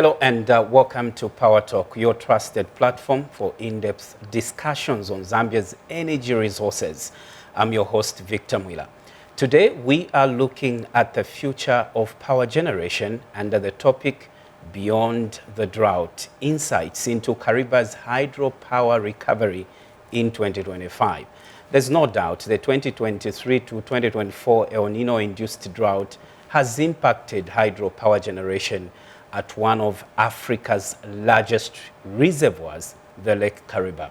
Hello and welcome to Power Talk, your trusted platform for in-depth discussions on Zambia's energy resources. I'm your host, Victor Mwila. Today, we are looking at the future of power generation under the topic Beyond the Drought, Insights into Kariba's Hydropower Recovery in 2025. There's no doubt the 2023 to 2024 El Nino-induced drought has impacted hydropower generation at one of Africa's largest reservoirs, the Lake Kariba.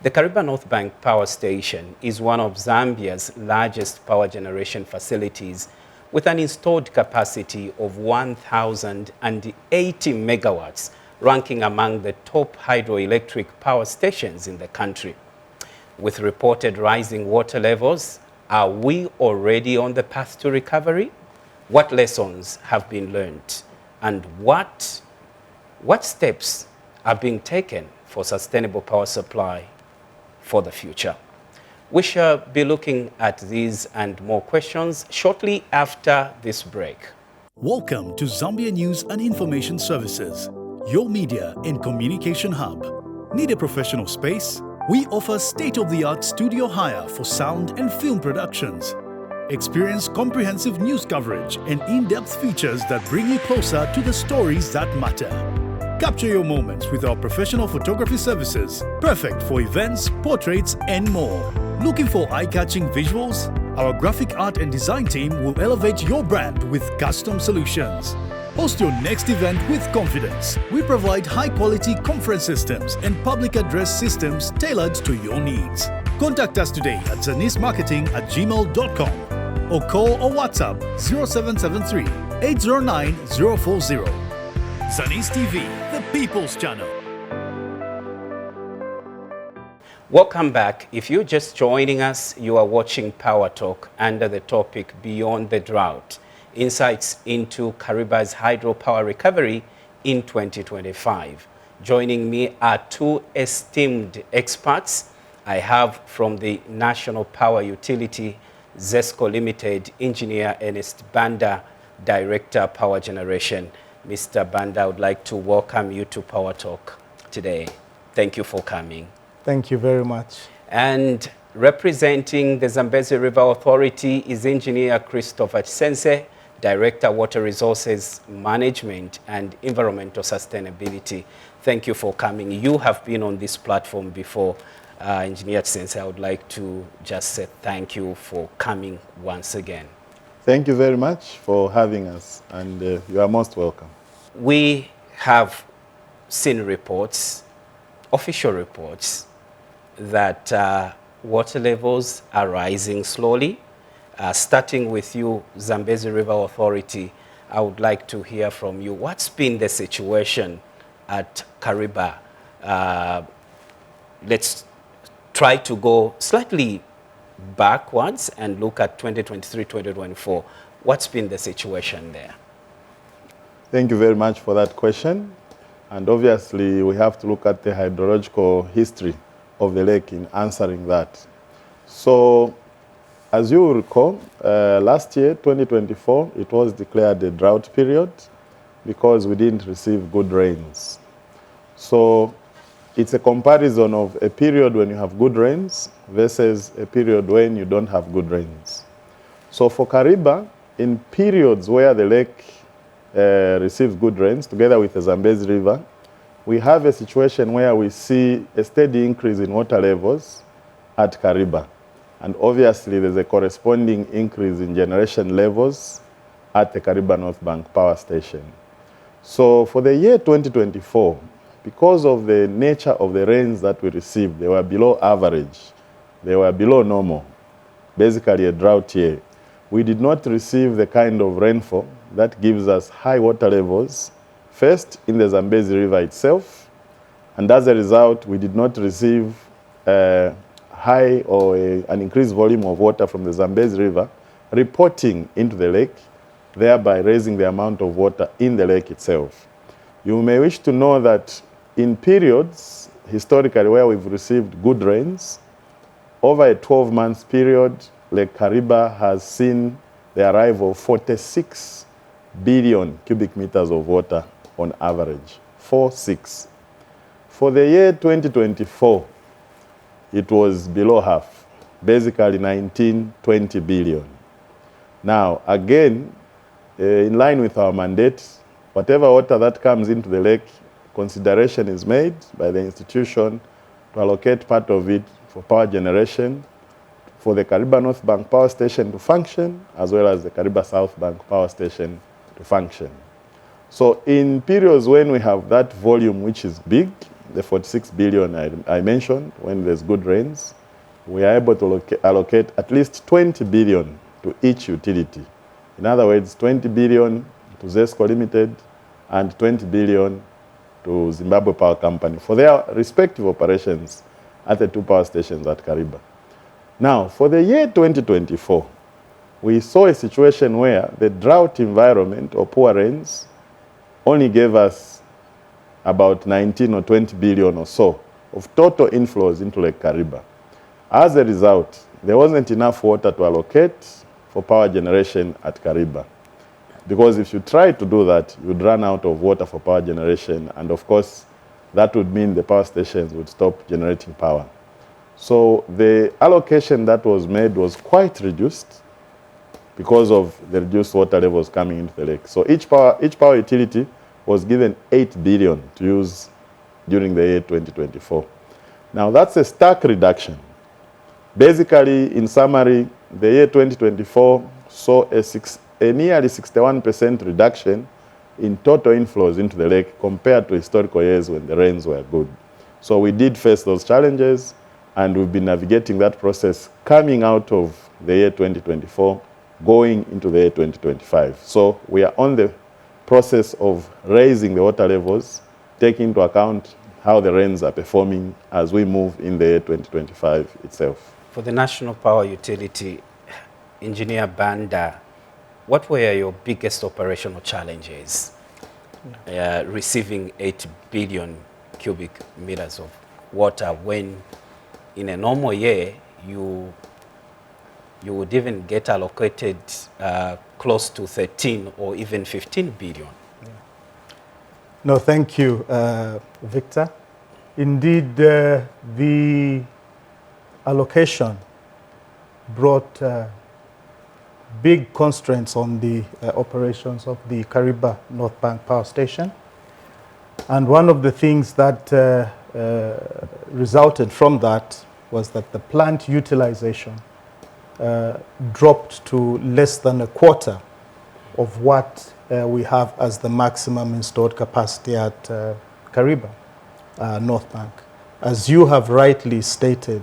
The Kariba North Bank Power Station is one of Zambia's largest power generation facilities with an installed capacity of 1,080 megawatts, ranking among the top hydroelectric power stations in the country. With reported rising water levels, are we already on the path to recovery? What lessons have been learned? And what steps are being taken for sustainable power supply for the future? We shall be looking at these and more questions shortly after this break. Welcome to Zambia News and Information Services, your media and communication hub. Need a professional space? We offer state-of-the-art studio hire for sound and film productions. Experience comprehensive news coverage and in-depth features that bring you closer to the stories that matter. Capture your moments with our professional photography services, perfect for events, portraits, and more. Looking for eye-catching visuals? Our graphic art and design team will elevate your brand with custom solutions. Host your next event with confidence. We provide high-quality conference systems and public address systems tailored to your needs. Contact us today at zanismarketing@gmail.com or call or WhatsApp 0773 809 040. Zanis TV, the People's Channel. Welcome back. If you're just joining us, you are watching Power Talk under the topic Beyond the Drought, Insights into Kariba's Hydropower Recovery in 2025. Joining me are two esteemed experts. I have from the National Power Utility, ZESCO Limited, Engineer Ernest Banda, Director, Power Generation. Mr. Banda, I would like to welcome you to Power Talk today. Thank you for coming. Thank you very much. And representing the Zambezi River Authority is Engineer Christopher Chisense, Director, Water Resources Management and Environmental Sustainability. Thank you for coming. You have been on this platform before. Engineer Chisense, I would like to just say thank you for coming once again. Thank you very much for having us, and you are most welcome. We have seen reports, official reports, that water levels are rising slowly. Starting with you, Zambezi River Authority, I would like to hear from you. What's been the situation at Kariba? Let's try to go slightly backwards and look at 2023-2024. What's been the situation there? Thank you very much for that question. And obviously, we have to look at the hydrological history of the lake in answering that. So, as you will recall, last year, 2024, it was declared a drought period because we didn't receive good rains. So, it's a comparison of a period when you have good rains versus a period when you don't have good rains. So for Kariba, in periods where the lake receives good rains, together with the Zambezi River, we have a situation where we see a steady increase in water levels at Kariba. And obviously, there's a corresponding increase in generation levels at the Kariba North Bank Power Station. So for the year 2024, because of the nature of the rains that we received, they were below average. They were below normal, basically a drought year. We did not receive the kind of rainfall that gives us high water levels, first in the Zambezi River itself, and as a result, we did not receive high or an increased volume of water from the Zambezi River reporting into the lake, thereby raising the amount of water in the lake itself. You may wish to know that in periods, historically, where we've received good rains, over a 12-month period, Lake Kariba has seen the arrival of 46 billion cubic meters of water on average, 4.6. For the year 2024, it was below half, basically 19-20 billion. Now, again, in line with our mandate, whatever water that comes into the lake, consideration is made by the institution to allocate part of it for power generation, for the Kariba North Bank Power Station to function, as well as the Kariba South Bank Power Station to function. So in periods when we have that volume which is big, the 46 billion I mentioned, when there's good rains, we are able to allocate at least 20 billion to each utility. In other words, 20 billion to ZESCO Limited and 20 billion to Zimbabwe Power Company for their respective operations at the two power stations at Kariba. Now, for the year 2024, we saw a situation where the drought environment or poor rains only gave us about 19 or 20 billion or so of total inflows into Lake Kariba. As a result, there wasn't enough water to allocate for power generation at Kariba. Because if you try to do that, you'd run out of water for power generation, and of course, that would mean the power stations would stop generating power. So the allocation that was made was quite reduced because of the reduced water levels coming into the lake. So each power utility was given 8 billion to use during the year 2024. Now that's a stark reduction. Basically, in summary, the year 2024 saw a nearly 61% reduction in total inflows into the lake compared to historical years when the rains were good. So we did face those challenges, and we've been navigating that process coming out of the year 2024, going into the year 2025. So we are on the process of raising the water levels, taking into account how the rains are performing as we move in the year 2025 itself. For the National Power Utility, Engineer Banda, what were your biggest operational challenges receiving 8 billion cubic meters of water when in a normal year you would even get allocated close to 13 or even 15 billion? No, thank you, Victor. Indeed, the allocation brought big constraints on the operations of the Kariba North Bank Power Station. And one of the things that resulted from that was that the plant utilization dropped to less than a quarter of what we have as the maximum installed capacity at Kariba North Bank. As you have rightly stated,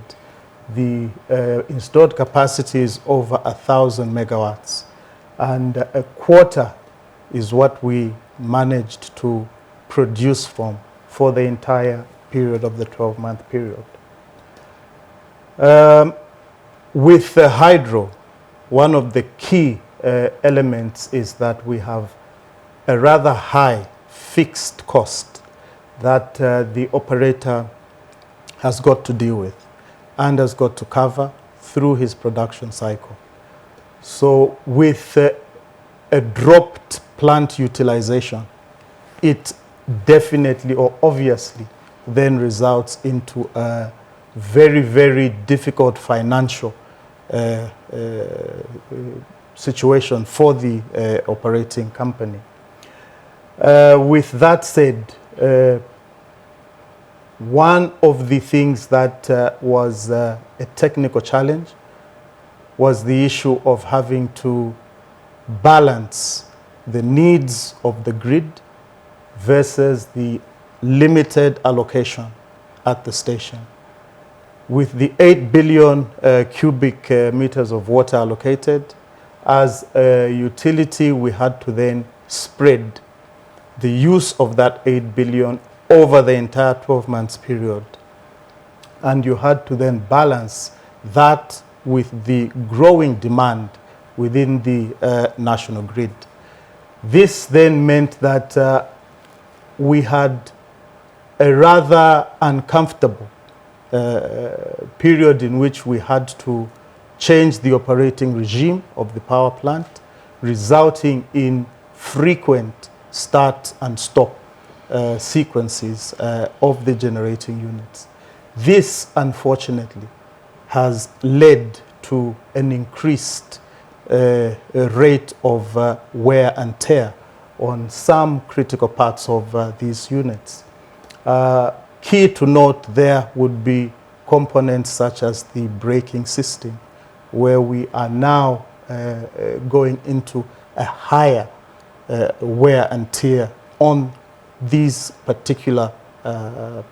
the installed capacity is over 1,000 megawatts, and a quarter is what we managed to produce from for the entire period of the 12-month period. With the hydro, one of the key elements is that we have a rather high fixed cost that the operator has got to deal with and has got to cover through his production cycle. So with a dropped plant utilization, it definitely or obviously then results into a very, very difficult financial situation for the operating company. With that said, one of the things that was a technical challenge was the issue of having to balance the needs of the grid versus the limited allocation at the station. With the 8 billion cubic meters of water allocated, as a utility, we had to then spread the use of that 8 billion over the entire 12 months period. And you had to then balance that with the growing demand within the national grid. This then meant that we had a rather uncomfortable period in which we had to change the operating regime of the power plant, resulting in frequent start and stop sequences of the generating units. This, unfortunately, has led to an increased rate of wear and tear on some critical parts of these units. Key to note there would be components such as the braking system, where we are now going into a higher wear and tear on these particular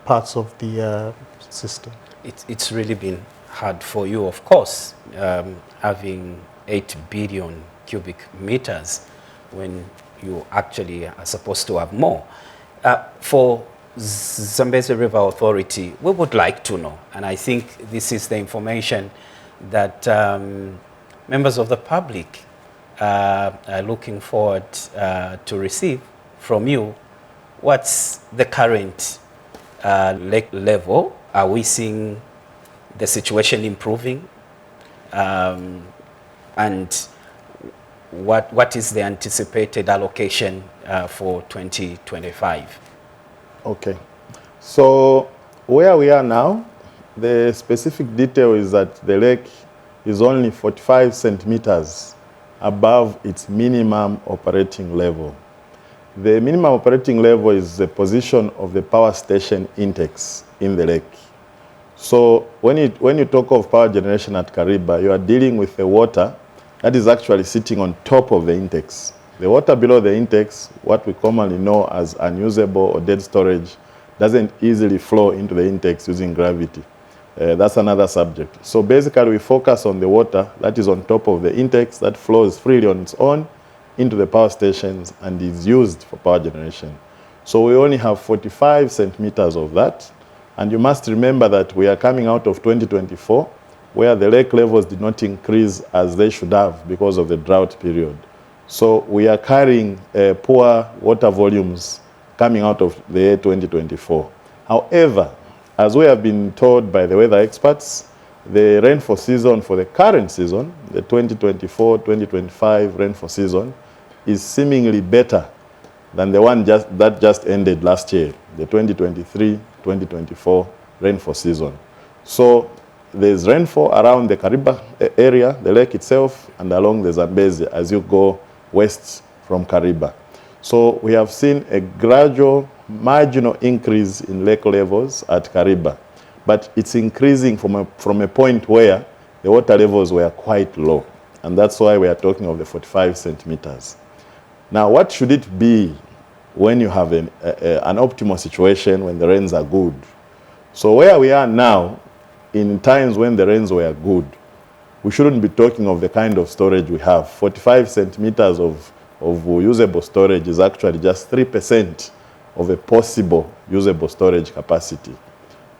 parts of the system. It's really been hard for you, of course, having 8 billion cubic meters when you actually are supposed to have more. For Zambezi River Authority, we would like to know, and I think this is the information that members of the public are looking forward to receive from you. What's the current lake level? Are we seeing the situation improving? And what is the anticipated allocation for 2025? Okay. So where we are now, the specific detail is that the lake is only 45 centimeters above its minimum operating level. The minimum operating level is the position of the power station intakes in the lake. So when you talk of power generation at Kariba, you are dealing with the water that is actually sitting on top of the intakes. The water below the intakes, what we commonly know as unusable or dead storage, doesn't easily flow into the intakes using gravity. That's another subject. So basically we focus on the water that is on top of the intakes that flows freely on its own into the power stations and is used for power generation. So we only have 45 centimeters of that. And you must remember that we are coming out of 2024 where the lake levels did not increase as they should have because of the drought period. So we are carrying poor water volumes coming out of the year 2024. However, as we have been told by the weather experts, the rainfall season for the current season, the 2024-2025 rainfall season, is seemingly better than the one that just ended last year, the 2023-2024 rainfall season. So there's rainfall around the Kariba area, the lake itself, and along the Zambezi as you go west from Kariba. So we have seen a gradual, marginal increase in lake levels at Kariba, but it's increasing from a point where the water levels were quite low. And that's why we are talking of the 45 centimeters. Now, what should it be when you have an optimal situation when the rains are good? So where we are now, in times when the rains were good, we shouldn't be talking of the kind of storage we have. 45 centimeters of usable storage is actually just 3% of a possible usable storage capacity.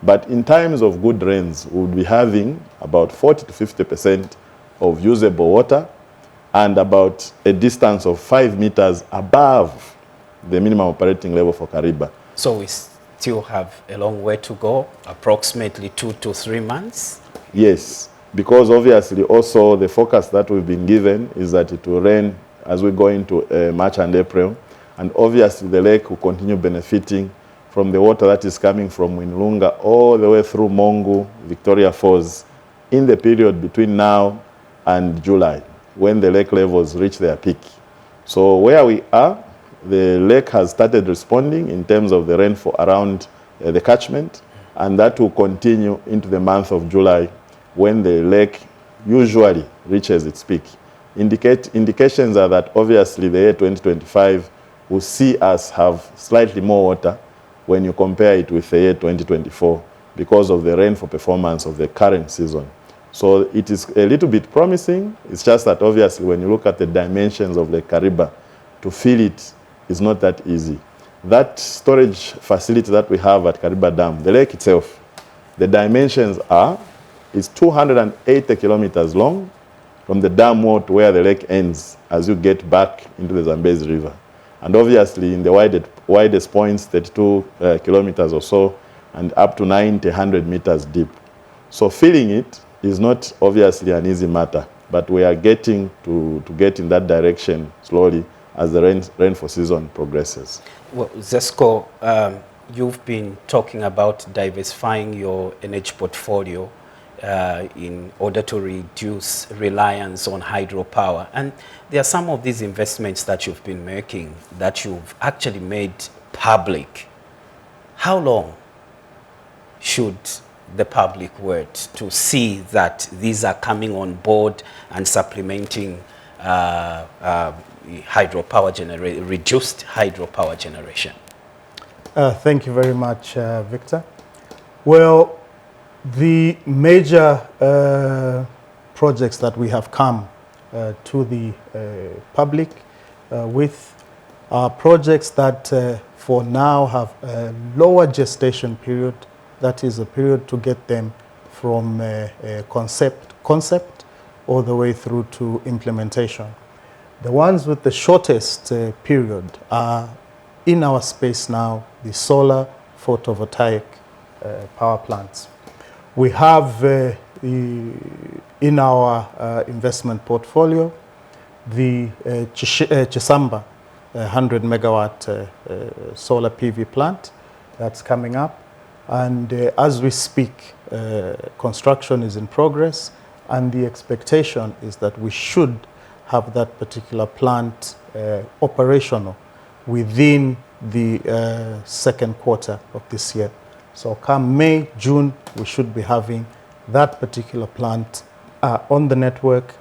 But in times of good rains, we would be having about 40 to 50% of usable water and about a distance of 5 meters above the minimum operating level for Kariba. So we still have a long way to go, approximately 2 to 3 months? Yes, because obviously also the focus that we've been given is that it will rain as we go into March and April. And obviously the lake will continue benefiting from the water that is coming from Winlunga all the way through Mongu, Victoria Falls, in the period between now and July, when the lake levels reach their peak. So where we are, the lake has started responding in terms of the rainfall around the catchment, and that will continue into the month of July when the lake usually reaches its peak. Indications are that obviously the year 2025 will see us have slightly more water when you compare it with the year 2024 because of the rainfall performance of the current season. So it is a little bit promising. It's just that obviously when you look at the dimensions of Lake Kariba, to fill it is not that easy. That storage facility that we have at Kariba Dam, the lake itself, the dimensions is 280 kilometers long from the dam wall to where the lake ends as you get back into the Zambezi River. And obviously in the widest points, 32 kilometers or so, and up to 90, 100 meters deep. So filling it is not obviously an easy matter, but we are getting to get in that direction slowly as the rainfall season progresses. Well, Zesco, you've been talking about diversifying your energy portfolio in order to reduce reliance on hydropower. And there are some of these investments that you've been making that you've actually made public. How long should the public wait to see that these are coming on board and supplementing reduced hydropower generation? Thank you very much, Victor. Well, the major projects that we have come to the public with are projects that for now have a lower gestation period. That is a period to get them from concept all the way through to implementation. The ones with the shortest period are in our space now, the solar photovoltaic power plants. We have in our investment portfolio the Chisamba 100 megawatt solar PV plant that's coming up. And as we speak, construction is in progress, and the expectation is that we should have that particular plant operational within the second quarter of this year. So come May, June, we should be having that particular plant on the network,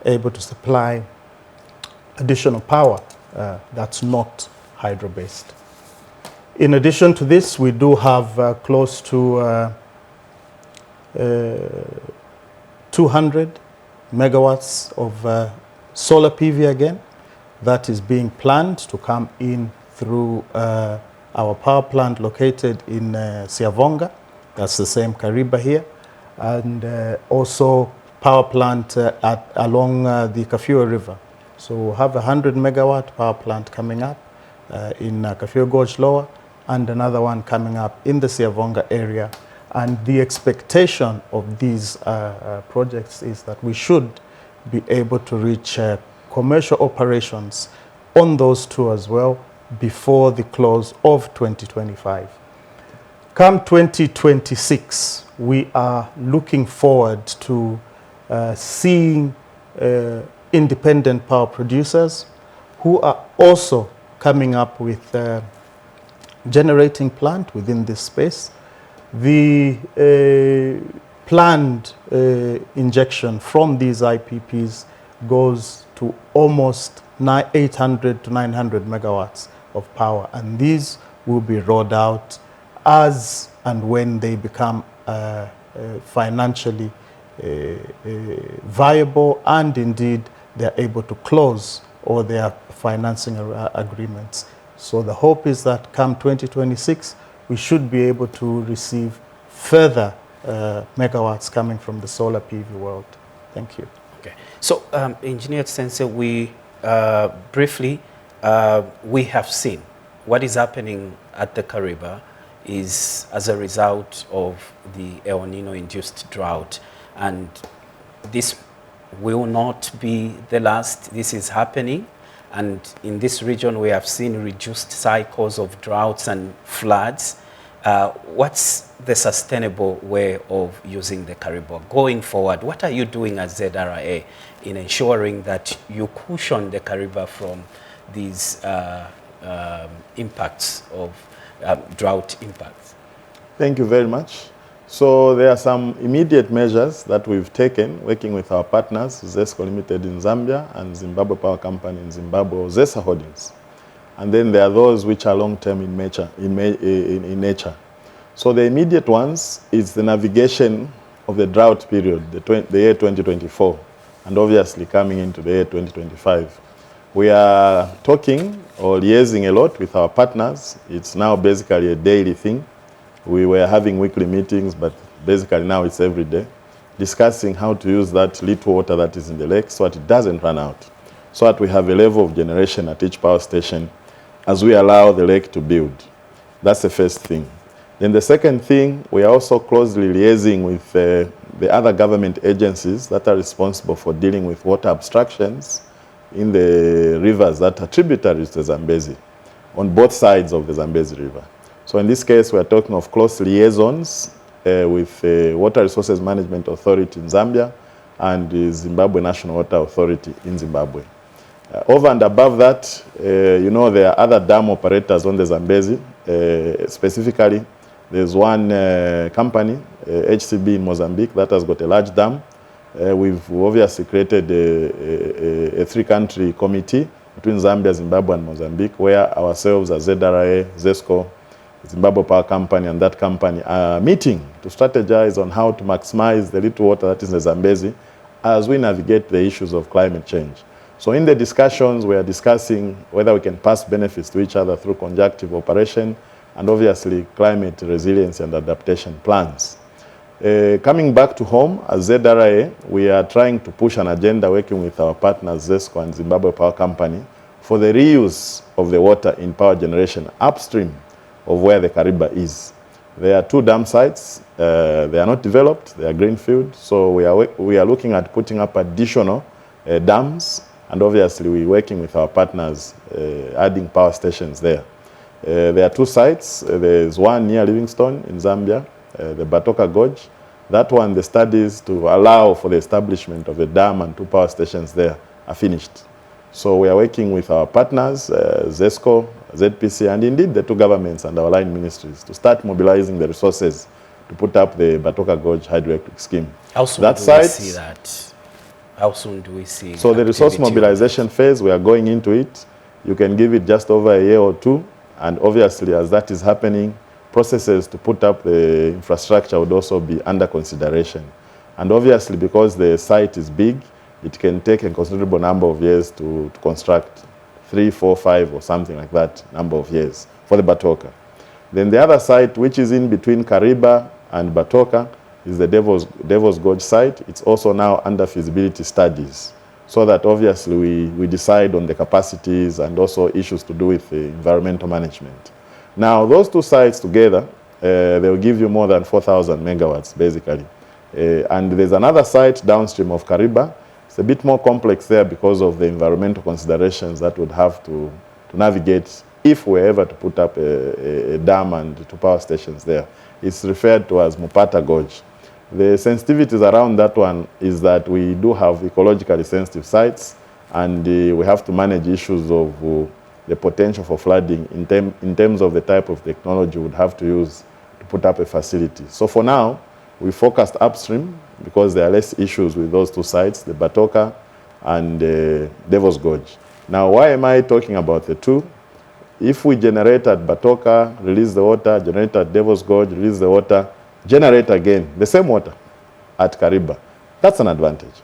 able to supply additional power that's not hydro-based. In addition to this, we do have close to 200 megawatts of solar PV again that is being planned to come in through our power plant located in Siavonga. That's the same Kariba here. And also power plant along the Kafue River. So we'll have a 100 megawatt power plant coming up in Kafue Gorge Lower, and another one coming up in the Siavonga area. And the expectation of these projects is that we should be able to reach commercial operations on those two as well before the close of 2025. Come 2026, we are looking forward to seeing independent power producers who are also coming up with generating plant within this space. The planned injection from these IPPs goes to almost 800 to 900 megawatts of power, and these will be rolled out as and when they become financially viable, and indeed they're able to close all their financing agreements. So the hope is that come 2026, we should be able to receive further megawatts coming from the solar PV world. Thank you. Okay. So, Engineer Sensei, we briefly, we have seen what is happening at the Kariba is as a result of the El Nino-induced drought. And this will not be the last. This is happening. And in this region, we have seen reduced cycles of droughts and floods. What's the sustainable way of using the Kariba going forward? What are you doing as ZRA in ensuring that you cushion the Kariba from these impacts of drought impacts? Thank you very much. So there are some immediate measures that we've taken working with our partners, ZESCO Limited in Zambia and Zimbabwe Power Company in Zimbabwe, or ZESA Holdings. And then there are those which are long-term in nature. So the immediate ones is the navigation of the drought period, the year 2024, and obviously coming into the year 2025. We are talking or liaising a lot with our partners. It's now basically a daily thing. We were having weekly meetings, but basically now it's every day, discussing how to use that little water that is in the lake so that it doesn't run out, so that we have a level of generation at each power station as we allow the lake to build. That's the first thing. Then the second thing, we are also closely liaising with the other government agencies that are responsible for dealing with water abstractions in the rivers that are tributaries to the Zambezi, on both sides of the Zambezi River. So in this case, we are talking of close liaisons with the Water Resources Management Authority in Zambia and the Zimbabwe National Water Authority in Zimbabwe. Over and above that, you know, there are other dam operators on the Zambezi. Specifically, there's one company, HCB in Mozambique, that has got a large dam. We've obviously created a three-country committee between Zambia, Zimbabwe, and Mozambique, where ourselves as ZRA, ZESCO, Zimbabwe Power Company, and that company are meeting to strategize on how to maximize the little water that is in the Zambezi as we navigate the issues of climate change. So in the discussions, we are discussing whether we can pass benefits to each other through conjunctive operation and obviously climate resilience and adaptation plans. Coming back to home, as ZRA, we are trying to push an agenda working with our partners, ZESCO and Zimbabwe Power Company, for the reuse of the water in power generation upstream of where the Kariba is. There are 2 dam sites. They are not developed. They are greenfield. So we are looking at putting up additional dams, and obviously we're working with our partners, adding power stations there. There are 2 sites. There's one near Livingstone in Zambia, the Batoka Gorge. That one, the studies to allow for the establishment of a dam and 2 power stations there are finished. So we are working with our partners, ZESCO, ZPC, and indeed the 2 governments and our line ministries to start mobilizing the resources to put up the Batoka Gorge hydroelectric scheme. How soon do we see that? How soon do we see? So the resource mobilization phase, we are going into it. You can give it just over a year or 2. And obviously, as that is happening, processes to put up the infrastructure would also be under consideration. And obviously, because the site is big, it can take a considerable number of years to construct, 3, 4, 5, or something like that number of years for the Batoka. Then the other site, which is in between Kariba and Batoka, is the Devil's Gorge site. It's also now under feasibility studies, so that obviously we decide on the capacities and also issues to do with the environmental management. Now, those 2 sites together, they will give you more than 4,000 megawatts, basically. And there's another site downstream of Kariba. It's a bit more complex there because of the environmental considerations that would have to navigate if we're ever to put up a dam and 2 power stations there. It's referred to as Mupata Gorge. The sensitivities around that one is that we do have ecologically sensitive sites, and we have to manage issues of the potential for flooding in terms of the type of technology we would have to use to put up a facility. So for now, we focused upstream because there are less issues with those 2 sites, the Batoka and Devil's Gorge. Now, why am I talking about the 2? If we generate at Batoka, release the water, generate at Devil's Gorge, release the water, generate again the same water at Kariba, that's an advantage.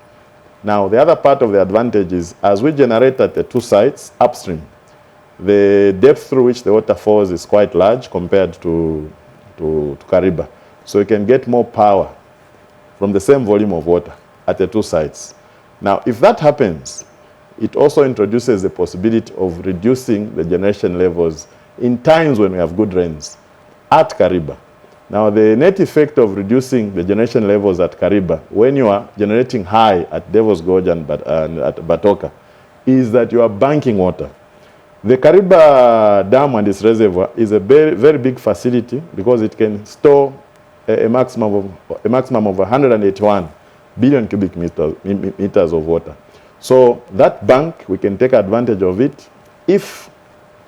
Now, the other part of the advantage is as we generate at the 2 sites upstream, the depth through which the water falls is quite large compared to Kariba. So you can get more power from the same volume of water at the 2 sites. Now, if that happens, it also introduces the possibility of reducing the generation levels in times when we have good rains at Kariba. Now, the net effect of reducing the generation levels at Kariba, when you are generating high at Devil's Gorge and at Batoka, is that you are banking water. The Kariba Dam and its reservoir is a very, very big facility because it can store a maximum of 181 billion cubic meters of water. So that bank, we can take advantage of it if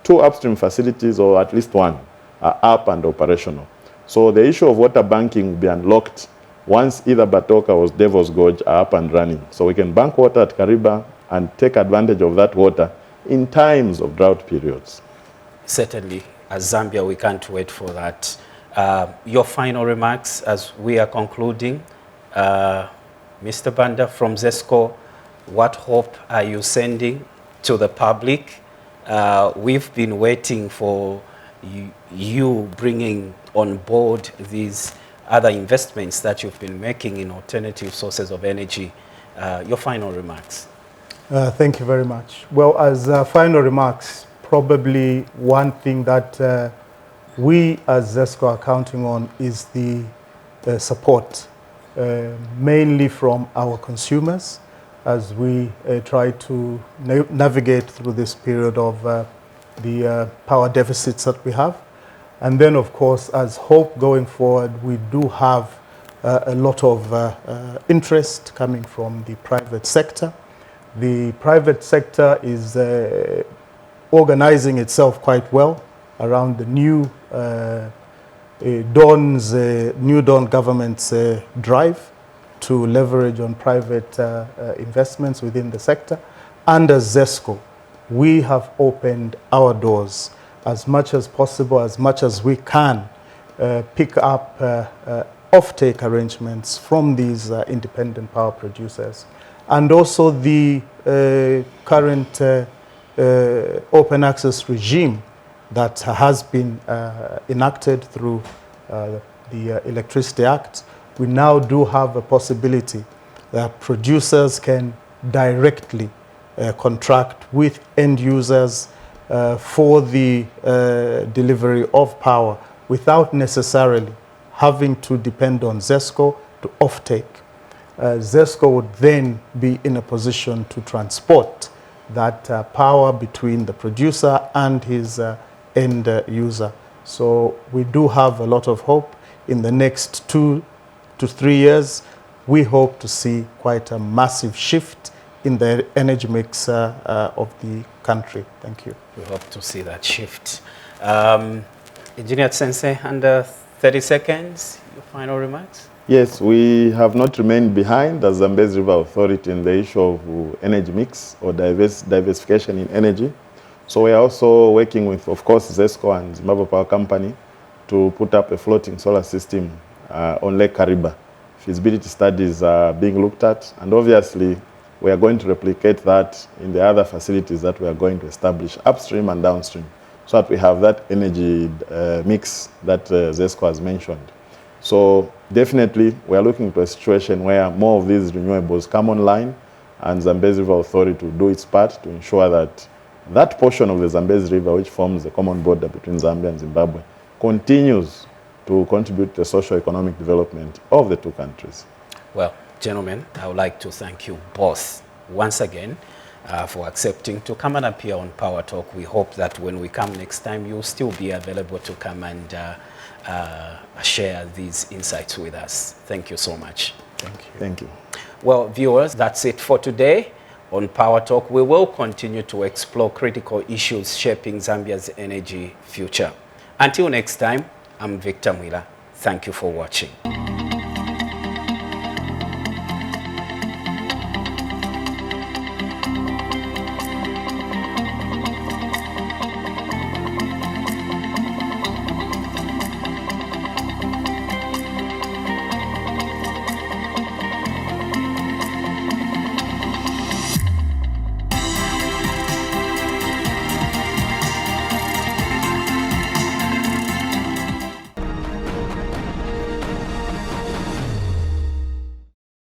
2 upstream facilities, or at least 1, are up and operational. So the issue of water banking will be unlocked once either Batoka or Devil's Gorge are up and running. So we can bank water at Kariba and take advantage of that water in times of drought periods. Certainly, as Zambia, we can't wait for that. Your final remarks as we are concluding. Mr. Banda from ZESCO, what hope are you sending to the public? We've been waiting for you bringing on board these other investments that you've been making in alternative sources of energy. Your final remarks. Thank you very much. Well, as final remarks, probably one thing that we as ZESCO are counting on is the support, mainly from our consumers, as we try to navigate through this period of the power deficits that we have. And then, of course, as hope going forward, we do have a lot of interest coming from the private sector. The private sector is organizing itself quite well around the new Dawn government's drive to leverage on private investments within the sector. And as ZESCO, we have opened our doors as much as possible, as much as we can, pick up offtake arrangements from these independent power producers. And also the current open access regime that has been enacted through the Electricity Act. We now do have a possibility that producers can directly contract with end users for the delivery of power without necessarily having to depend on ZESCO to offtake. ZESCO would then be in a position to transport that power between the producer and his end user. So we do have a lot of hope. In the next 2 to 3 years, we hope to see quite a massive shift in the energy mix of the country. Thank you. We hope to see that shift. Engineer Sensei, under 30 seconds, your final remarks? Yes, we have not remained behind as Zambezi River Authority in the issue of energy mix or diversification in energy. So we are also working with, of course, ZESCO and Zimbabwe Power Company to put up a floating solar system on Lake Kariba. Feasibility studies are being looked at, and obviously we are going to replicate that in the other facilities that we are going to establish upstream and downstream, so that we have that energy mix that ZESCO has mentioned. So definitely we are looking to a situation where more of these renewables come online, and Zambezi River Authority to do its part to ensure that that portion of the Zambezi River, which forms the common border between Zambia and Zimbabwe, continues to contribute to the socio-economic development of the two countries. Well, gentlemen, I would like to thank you both once again for accepting to come and appear on Power Talk. We hope that when we come next time, you'll still be available to come and share these insights with us. Thank you so much. Thank you. Thank you. Well, viewers, that's it for today. On Power Talk, we will continue to explore critical issues shaping Zambia's energy future. Until next time, I'm Victor Mwila. Thank you for watching.